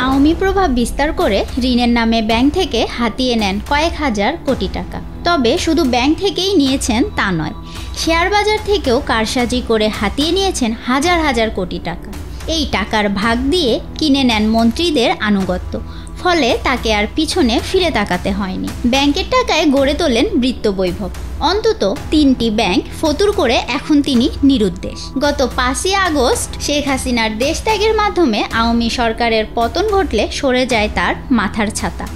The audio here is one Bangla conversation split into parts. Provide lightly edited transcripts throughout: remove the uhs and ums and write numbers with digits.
আওয়ামী প্রভাব বিস্তার করে ঋণের নামে ব্যাংক থেকে হাতিয়ে নেন কয়েক হাজার কোটি টাকা। তবে শুধু ব্যাংক থেকেই নিয়েছেন তা নয়, শেয়ার বাজার থেকেও কারসাজি করে হাতিয়ে নিয়েছেন হাজার হাজার কোটি টাকা। এই টাকার ভাগ দিয়ে কিনে নেন মন্ত্রীদের আনুগত্য, ফলে তাকে আর পিছনে ফিরে তাকাতে হয়নি। ব্যাংকের টাকায় গড়ে তোলেন বৃত্তবৈভব। অন্তত 3টি ব্যাংক ফতুর করে এখন তিনি নিরুদ্দেশ। গত 5ই আগস্ট শেখ হাসিনার দেশত্যাগের মাধ্যমে আওয়ামী সরকারের পতন ঘটলে সরে যায় তার মাথার ছাতা।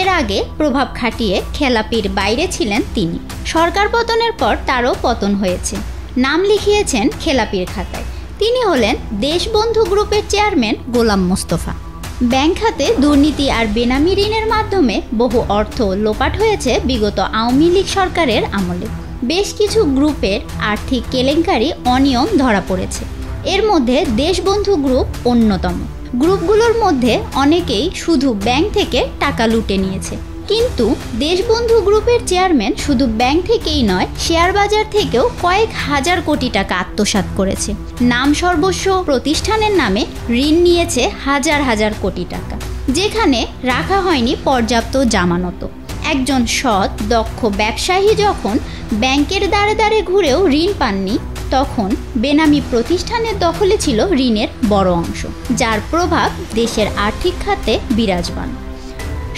এর আগে প্রভাব খাটিয়ে খেলাপির বাইরে ছিলেন তিনি। সরকার পতনের পর তারও পতন হয়েছে, নাম লিখিয়েছেন খেলাপির খাতায়। তিনি হলেন দেশবন্ধু গ্রুপের চেয়ারম্যান গোলাম মোস্তফা। ব্যাংক খাতে দুর্নীতি আর বেনামি ঋণের মাধ্যমে বহু অর্থ লোপাট হয়েছে বিগত আওয়ামী লীগ সরকারের আমলে। বেশ কিছু গ্রুপের আর্থিক কেলেঙ্কারি অনিয়ম ধরা পড়েছে, এর মধ্যে দেশবন্ধু গ্রুপ অন্যতম। গ্রুপগুলোর মধ্যে অনেকেই শুধু ব্যাংক থেকে টাকা লুটে নিয়েছে, কিন্তু দেশবন্ধু গ্রুপের চেয়ারম্যান শুধু ব্যাংক থেকেই নয়, শেয়ার বাজার থেকেও কয়েক হাজার কোটি টাকা আত্মসাৎ করেছে। নাম সর্বস্ব প্রতিষ্ঠানের নামে ঋণ নিয়েছে হাজার হাজার কোটি টাকা, যেখানে রাখা হয়নি পর্যাপ্ত জামানত। একজন সৎ দক্ষ ব্যবসায়ী যখন ব্যাংকের দ্বারে দ্বারে ঘুরেও ঋণ পাননি, তখন বেনামি প্রতিষ্ঠানের দখলে ছিল ঋণের বড় অংশ, যার প্রভাব দেশের আর্থিক খাতে বিরাজমান।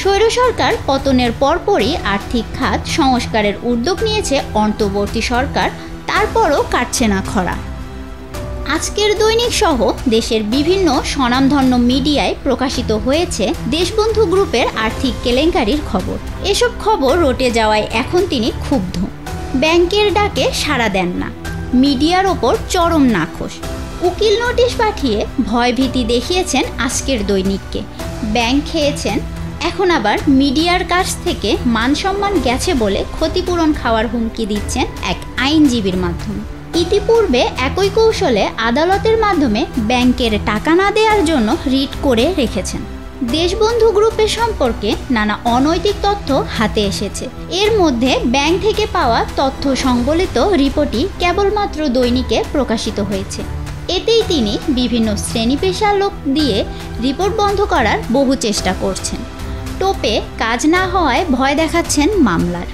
স্বৈর সরকার পতনের পরপরই আর্থিক খাত সংস্কারের উদ্যোগ নিয়েছে অন্তর্বর্তী সরকার, তারপরও কাটছে না খরা। আজকের দৈনিক সহ দেশের বিভিন্ন স্বনামধন্য মিডিয়ায় প্রকাশিত হয়েছে দেশবন্ধু গ্রুপের আর্থিক কেলেঙ্কারির খবর। এসব খবর রটে যাওয়ায় এখন তিনি ক্ষুব্ধ। ব্যাংকের ডাকে সাড়া দেন না, মিডিয়ার ওপর চরম নাখোশ। উকিল নোটিশ পাঠিয়ে ভয়ভীতি দেখিয়েছেন আজকের দৈনিককে। ব্যাংক খেয়েছেন, এখন আবার মিডিয়ার কাছ থেকে মান সম্মান গেছে বলে ক্ষতিপূরণ খাওয়ার হুমকি দিচ্ছেন এক আইনজীবীর মাধ্যমে। ইতিপূর্বে একই কৌশলে আদালতের মাধ্যমে ব্যাংকের টাকা না দেওয়ার জন্য রিট করে রেখেছেন। দেশবন্ধু গ্রুপের সম্পর্কে নানা অনৈতিক তথ্য হাতে এসেছে। এর মধ্যে ব্যাংক থেকে পাওয়া তথ্য সংবলিত রিপোর্টই কেবলমাত্র দৈনিকে প্রকাশিত হয়েছে। এতেই তিনি বিভিন্ন শ্রেণী পেশার লোক দিয়ে রিপোর্ট বন্ধ করার বহু চেষ্টা করছেন। টোপে কাজ না হওয়ায় ভয় দেখাচ্ছেন মামলার।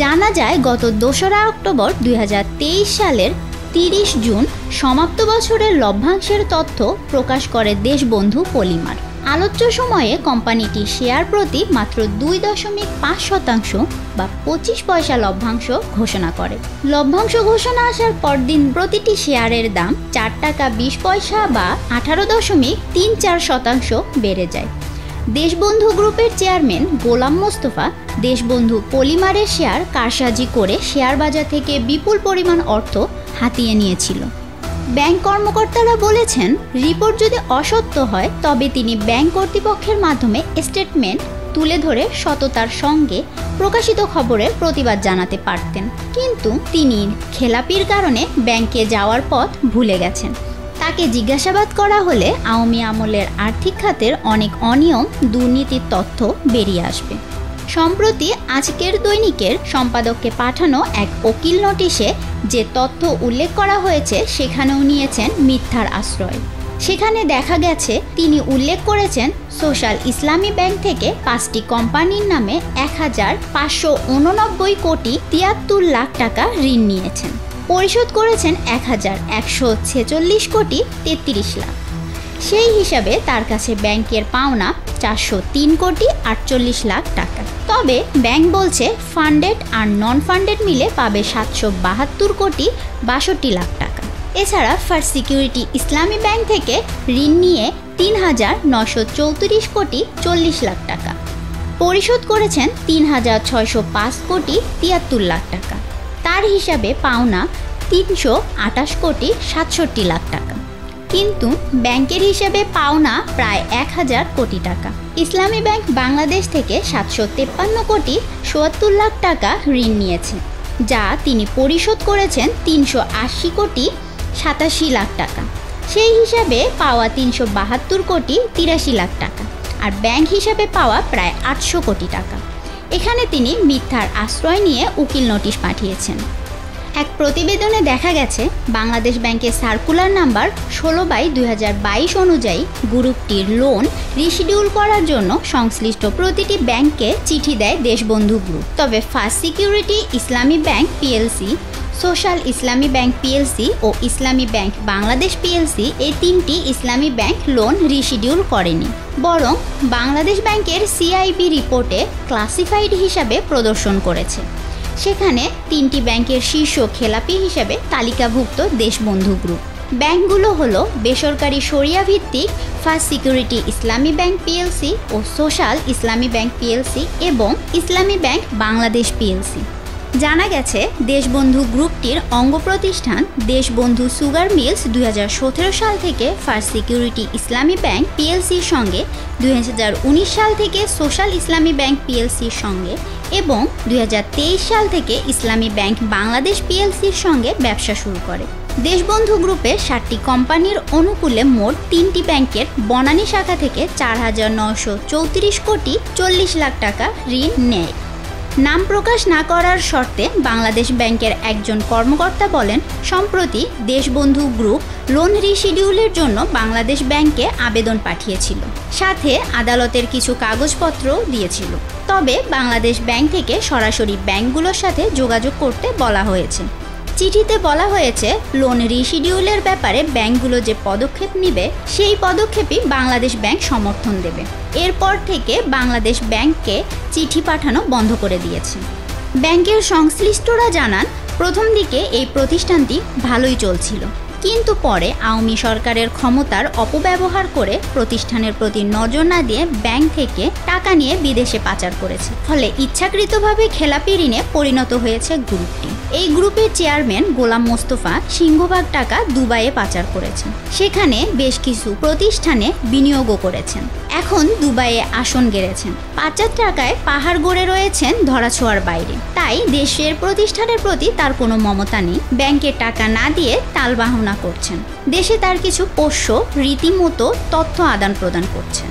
জানা যায়, গত 2রা অক্টোবর 2023 সালের 30 জুন সমাপ্ত বছরের লভ্যাংশের তথ্য প্রকাশ করে দেশবন্ধু পলিমার। আলোচ্য সময়ে কোম্পানিটি শেয়ার প্রতি মাত্র 2.5% বা 25 পয়সা লভ্যাংশ ঘোষণা করে। লভ্যাংশ ঘোষণা আসার পরদিন প্রতিটি শেয়ারের দাম 4 টাকা 20 পয়সা বা 18.34% বেড়ে যায়। দেশবন্ধু গ্রুপের চেয়ারম্যান গোলাম মোস্তফা দেশবন্ধু পলিমারের শেয়ার কারসাজি করে শেয়ার বাজার থেকে বিপুল পরিমাণ অর্থ হাতিয়ে নিয়েছিল। ব্যাংক কর্মকর্তারা বলেছেন, রিপোর্ট যদি অসত্য হয় তবে তিনি ব্যাংক কর্তৃপক্ষের মাধ্যমে স্টেটমেন্ট তুলে ধরে সততার সঙ্গে প্রকাশিত খবরের প্রতিবাদ জানাতে পারতেন, কিন্তু তিনি খেলাপির কারণে ব্যাংকে যাওয়ার পথ ভুলে গেছেন। তাকে জিজ্ঞাসাবাদ করা হলে আওয়ামী আমলের আর্থিক খাতের অনেক অনিয়ম দুর্নীতির তথ্য বেরিয়ে আসবে। সম্প্রতি আজকের দৈনিকের সম্পাদককে পাঠানো এক উকিল নোটিশে যে তথ্য উল্লেখ করা হয়েছে সেখানেও নিয়েছেন মিথ্যার আশ্রয়। সেখানে দেখা গেছে, তিনি উল্লেখ করেছেন সোশ্যাল ইসলামী ব্যাংক থেকে 5টি কোম্পানির নামে 1589 কোটি 73 লাখ টাকা ঋণ নিয়েছেন। পরিশোধ করেছেন 1146 কোটি 33 লাখ। সেই হিসাবে তার কাছে ব্যাংকের পাওনা 403 কোটি 48 লাখ টাকা। তবে ব্যাংক বলছে ফান্ডেড আর নন ফান্ডেড মিলে পাবে 772 কোটি 62 লাখ টাকা। এছাড়া ফার্স্ট সিকিউরিটি ইসলামী ব্যাংক থেকে ঋণ নিয়ে 3934 কোটি 40 লাখ টাকা। পরিশোধ করেছেন 3605 কোটি 73 লাখ টাকা। তার হিসাবে পাওনা 328 কোটি 67 লাখ টাকা। কিন্তু ব্যাংকের হিসেবে পাওনা প্রায় 1000 কোটি টাকা। ইসলামী ব্যাংক বাংলাদেশ থেকে 753 কোটি ৭৪ লাখ টাকা ঋণ নিয়েছে, যা তিনি পরিশোধ করেছেন 380 কোটি 87 লাখ টাকা। সেই হিসাবে পাওয়া 372 কোটি 83 লাখ টাকা, আর ব্যাংক হিসাবে পাওয়া প্রায় 800 কোটি টাকা। এখানে তিনি মিথ্যার আশ্রয় নিয়ে উকিল নোটিশ পাঠিয়েছেন। এক প্রতিবেদনে দেখা গেছে বাংলাদেশ ব্যাংকের সার্কুলার নাম্বার 16/2022 অনুযায়ী গ্রুপটির লোন রিশিডিউল করার জন্য সংশ্লিষ্ট প্রতিটি ব্যাংককে চিঠি দেয় দেশবন্ধু গ্রুপ। তবে ফার্স্ট সিকিউরিটি ইসলামী ব্যাংক পিএলসি, সোশ্যাল ইসলামী ব্যাংক পিএলসি ও ইসলামী ব্যাংক বাংলাদেশ পিএলসি এই তিনটি ইসলামী ব্যাংক লোন রিশিডিউল করেনি, বরং বাংলাদেশ ব্যাংকের সিআইবি রিপোর্টে ক্লাসিফাইড হিসাবে প্রদর্শন করেছে। সেখানে তিনটি ব্যাংকের শীর্ষ খেলাপি হিসেবে তালিকাভুক্ত দেশবন্ধু গ্রুপ। ব্যাংকগুলো হলো বেসরকারি শরিয়া ভিত্তিক ফার্স্ট সিকিউরিটি ইসলামী ব্যাংক পিএলসি ও সোশ্যাল ইসলামী ব্যাংক পিএলসি এবং ইসলামী ব্যাংক বাংলাদেশ পিএলসি। জানা গেছে দেশবন্ধু গ্রুপটির অঙ্গ প্রতিষ্ঠান দেশবন্ধু সুগার মিলস 2017 সাল থেকে ফার্স্ট সিকিউরিটি ইসলামী ব্যাংক পিএলসির সঙ্গে, 2019 সাল থেকে সোশ্যাল ইসলামী ব্যাংক পিএলসির সঙ্গে এবং 2023 সাল থেকে ইসলামী ব্যাংক বাংলাদেশ পিএলসির সঙ্গে ব্যবসা শুরু করে। দেশবন্ধু গ্রুপের 7টি কোম্পানির অনুকূলে মোট 3টি ব্যাংকের বনানী শাখা থেকে 4,934 কোটি 40 লাখ টাকা ঋণ নেয়। নাম প্রকাশ না করার শর্তে বাংলাদেশ ব্যাংকের একজন কর্মকর্তা বলেন, সম্প্রতি দেশবন্ধু গ্রুপ লোন রিশিডিউলের জন্য বাংলাদেশ ব্যাংকে আবেদন পাঠিয়েছিল, সাথে আদালতের কিছু কাগজপত্রও দিয়েছিল। তবে বাংলাদেশ ব্যাংক থেকে সরাসরি ব্যাংকগুলোর সাথে যোগাযোগ করতে বলা হয়েছে। চিঠিতে বলা হয়েছে লোন রিশিডিউলের ব্যাপারে ব্যাংকগুলো যে পদক্ষেপ নেবে সেই পদক্ষেপই বাংলাদেশ ব্যাংক সমর্থন দেবে। এরপর থেকে বাংলাদেশ ব্যাংককে চিঠি পাঠানো বন্ধ করে দিয়েছে। ব্যাংকের সংশ্লিষ্টরা জানান, প্রথম দিকে এই প্রতিষ্ঠানটি ভালোই চলছিল, কিন্তু পরে আওয়ামী সরকারের ক্ষমতার অপব্যবহার করে প্রতিষ্ঠানের প্রতি নজর না দিয়ে ব্যাংক থেকে টাকা নিয়ে বিদেশে পাচার করেছে। ফলে ইচ্ছাকৃতভাবে খেলাপি ঋণে পরিণত হয়েছে গ্রুপটি। এই গ্রুপের চেয়ারম্যান গোলাম মোস্তফা সিংহভাগ টাকা দুবাইয়ে পাচার করেছেন, সেখানে বেশ কিছু প্রতিষ্ঠানে বিনিয়োগও করেছেন। এখন দুবাইয়ে আসন গেড়েছেন, পাচার টাকায় পাহাড় গড়ে রয়েছেন ধরাছোঁয়ার বাইরে। তাই দেশের প্রতিষ্ঠানের প্রতি তার কোনো মমতা নেই। ব্যাংকের টাকা না দিয়ে তালবাহনা করছেন, দেশে তার কিছু পোষ্য রীতিমতো তথ্য আদান প্রদান করছেন।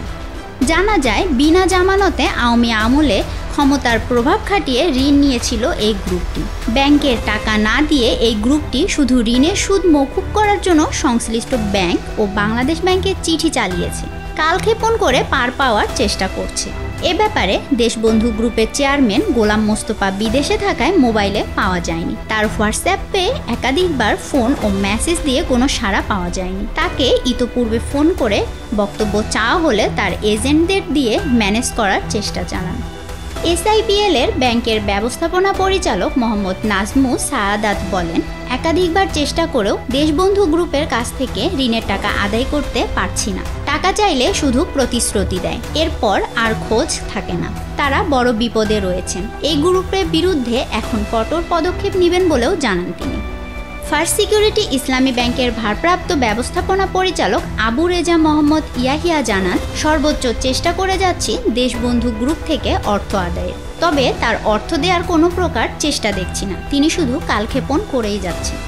জানা যায় বিনা জামানতে আওয়ামী আমলে ক্ষমতার প্রভাব খাটিয়ে ঋণ নিয়েছিল এই গ্রুপটি। ব্যাংকের টাকা না দিয়ে এই গ্রুপটি শুধু ঋণের সুদ মওকুফ করার জন্য সংশ্লিষ্ট ব্যাংক ও বাংলাদেশ ব্যাংকের চিঠি চালিয়েছে, কালক্ষেপণ করে পার পাওয়ার চেষ্টা করছে। এ ব্যাপারে দেশবন্ধু গ্রুপের চেয়ারম্যান গোলাম মোস্তফা বিদেশে থাকায় মোবাইলে পাওয়া যায়নি। তার হোয়াটসঅ্যাপে একাধিকবার ফোন ও মেসেজ দিয়ে কোনো সাড়া পাওয়া যায়নি। তাকে ইতোপূর্বে ফোন করে বক্তব্য চাওয়া হলে তার এজেন্টদের দিয়ে ম্যানেজ করার চেষ্টা চালান। এসআইপিএল এর ব্যাংকের ব্যবস্থাপনা পরিচালক মোহাম্মদ নাজমু সায়াদাত বলেন, একাধিকবার চেষ্টা করেও দেশবন্ধু গ্রুপের কাছ থেকে ঋণের টাকা আদায় করতে পারছি না। টাকা চাইলে শুধু প্রতিশ্রুতি দেয়, এরপর আর খোঁজ থাকে না। তারা বড় বিপদে রয়েছেন। এই গ্রুপের বিরুদ্ধে এখন কঠোর পদক্ষেপ নেবেন বলেও জানান তিনি। ফার্স্ট সিকিউরিটি ইসলামী ব্যাংকের ভারপ্রাপ্ত ব্যবস্থাপনা পরিচালক আবু রেজা মোহাম্মদ ইয়াহিয়া জানান, সর্বোচ্চ চেষ্টা করে যাচ্ছি দেশবন্ধু গ্রুপ থেকে অর্থ আদায়ের, তবে তার অর্থ দেওয়ার কোনো প্রকার চেষ্টা দেখছি না। তিনি শুধু কালক্ষেপণ করেই যাচ্ছেন।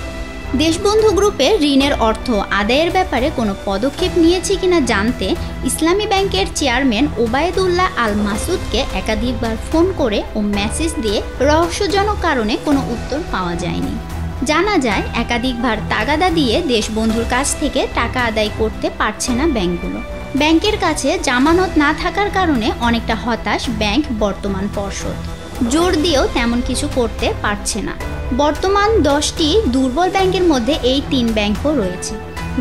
দেশবন্ধু গ্রুপের ঋণের অর্থ আদায়ের ব্যাপারে কোনো পদক্ষেপ নিয়েছে কিনা জানতে ইসলামী ব্যাংকের চেয়ারম্যান ওবায়দুল্লাহ আল মাসুদকে একাধিকবার ফোন করে ও মেসেজ দিয়ে রহস্যজনক কারণে কোনো উত্তর পাওয়া যায়নি। জানা যায় একাধিকবার তাগাদা দিয়ে দেশবন্ধুর কাছ থেকে টাকা আদায় করতে পারছে না ব্যাংকগুলো। ব্যাংকের কাছে জামানত না থাকার কারণে অনেকটা হতাশ ব্যাংক বর্তমান পর্ষদ। জোর দিয়েও তেমন কিছু করতে পারছে না। বর্তমান 10টি দুর্বল ব্যাংকের মধ্যে এই 3 ব্যাংকও রয়েছে।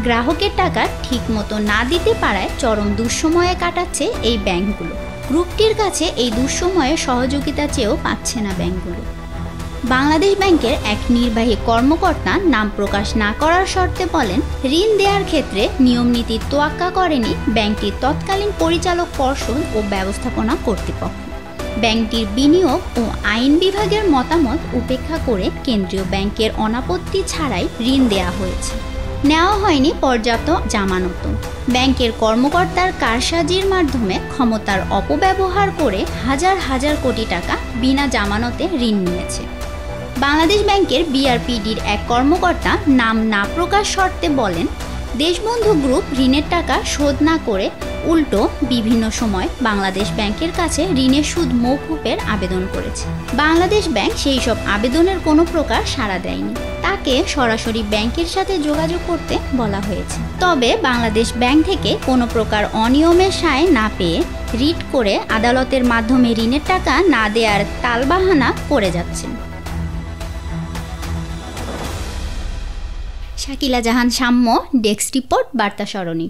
গ্রাহকের টাকা ঠিকমতো না দিতে পারায় চরম দুঃসময়ে কাটাচ্ছে এই ব্যাংকগুলো। গ্রুপটির কাছে এই দুঃসময়ে সহযোগিতা চেয়েও পাচ্ছে না ব্যাংকগুলো। বাংলাদেশ ব্যাংকের এক নির্বাহী কর্মকর্তা নাম প্রকাশ না করার শর্তে বলেন, ঋণ দেওয়ার ক্ষেত্রে নিয়মনীতি তোয়াক্কা করেনি ব্যাংকটির তৎকালীন পরিচালক পর্ষদ ও ব্যবস্থাপনা কর্তৃপক্ষ। ব্যাংকটির বিনিয়োগ ও আইন বিভাগের মতামত উপেক্ষা করে কেন্দ্রীয় ব্যাংকের অনাপত্তি ছাড়াই ঋণ দেওয়া হয়েছে। নেওয়া হয়নি পর্যাপ্ত জামানত। ব্যাংকের কর্মকর্তার কারসাজির মাধ্যমে ক্ষমতার অপব্যবহার করে হাজার হাজার কোটি টাকা বিনা জামানতে ঋণ নিয়েছে। বাংলাদেশ ব্যাংকের বিআরপিডির এক কর্মকর্তা নাম না প্রকাশ শর্তে বলেন, দেশবন্ধু গ্রুপ ঋণের টাকা শোধ না করে উল্টো বিভিন্ন সময় বাংলাদেশ ব্যাংকের কাছে ঋণের সুদ মওকুফের আবেদন করেছে। বাংলাদেশ ব্যাংক সেই সব আবেদনের কোনো প্রকার সাড়া দেয়নি। তাকে সরাসরি ব্যাংকের সাথে যোগাযোগ করতে বলা হয়েছে। তবে বাংলাদেশ ব্যাংক থেকে কোনো প্রকার অনিয়মের সায় না পেয়ে রিট করে আদালতের মাধ্যমে ঋণের টাকা না দেওয়ার তালবাহানা করে যাচ্ছেন। শাকিলা জাহান সাম্য, ডেস্ক রিপোর্ট, বার্তা সরণি।